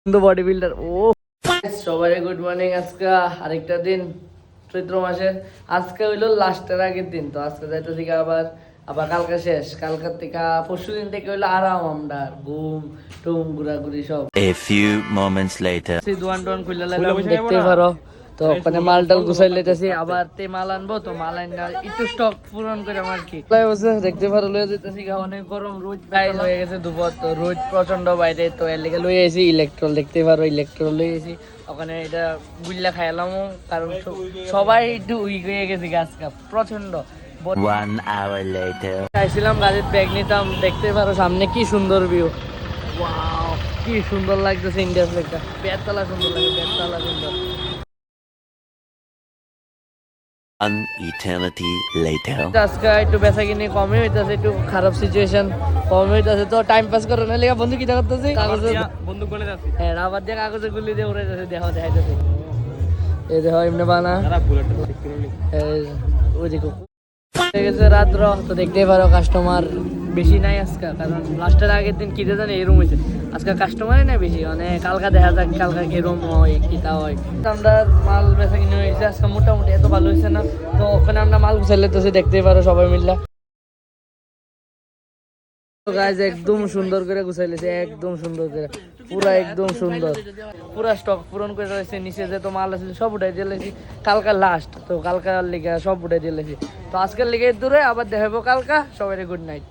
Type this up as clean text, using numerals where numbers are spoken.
কিন্তু body builder ও সবাই good morning. আজকে আরেকটা দিন চৈত্র মাসের, আজকে হইলো লাস্টের আগের দিন। তো আজকে যাইতেছি আবার আবার কালকে শেষ, কালকার থেকে পরশু দিন থেকে হইলো আরাম, আমরা ঘুম টুম ঘুরাঘুরি সব। A few moments later. দোয়ান টোয়ান খুলে লাগাম, দেখতে পারো। তো ওখানে মাল টাল গুছাই লেতেছি, আবার তে মাল আনবো। তো মাল আনলে একটু স্টক পূরণ করে আমার কি দেখতে পারো লয়ে যেতেছি। অনেক গরম, রোদ গায়ে হয়ে গেছে দুপুর, তো রোদ প্রচন্ড বাইরে। তো এর লেগে লয়ে এসি ইলেকট্রল, দেখতে পারো ইলেকট্রল লয়ে এসি। ওখানে এটা গুল্লা খাইলাম, কারণ সবাই একটু উইক হয়ে গেছে, গাছ কাপ প্রচন্ড। 1 hour later. চাইছিলাম গাড়ির ব্যাগ নিতাম, দেখতে পারো সামনে কি সুন্দর ভিউ। ওয়াও, কি সুন্দর লাগতেছে ইন্ডিয়া ফ্ল্যাগটা। বেতলা সুন্দর লাগে, বেতলা সুন্দর। An eternity later. আজকে একটু বেচা কিনে কমই হইতেছে, একটু খারাপ সিচুয়েশন কমই হইতেছে। তো টাইম পাস করার লেগে বন্ধু কি করতেছে, কাগজে বন্ধু বলে যাচ্ছে। হ্যাঁ, রাবার দিয়ে কাগজে গুলি দিয়ে উড়ে যাচ্ছে, দেখা দেখাইতেছে। এই দেখো এমনি বানা ওই দেখো হয়ে গেছে রাত্র। তো দেখতেই পারো কাস্টমার বেশি নাই আজকে, কারণ লাস্টের আগের দিন কিনে জানি এরকম হয়েছে। আজকে কাস্টমারই নাই বেশি, মানে কালকা দেখা যাক কালকা কিরম হয় কিতা হয়। আমরা মাল বেচা কিনে হয়েছে আজকে মোটামুটি, এত ভালো হয়েছে না। তো ওখানে আমরা মাল গুছাই লেতেছি, দেখতেই পারো সবাই মিললা। গাইজ একদম সুন্দর করে গুছাইলেছে, একদম সুন্দর করে, পুরা একদম সুন্দর, পুরা স্টক পূরণ করে রয়েছে। নিচে যে তো মাল আছে সব উঠাই দিয়েছি, কালকা লাস্ট। তো কালকার লিগে সব উঠাই দিয়েছি। তো আজকের লিগে দূরে আবার দেখাবো কালকা। সবাই গুড নাইট।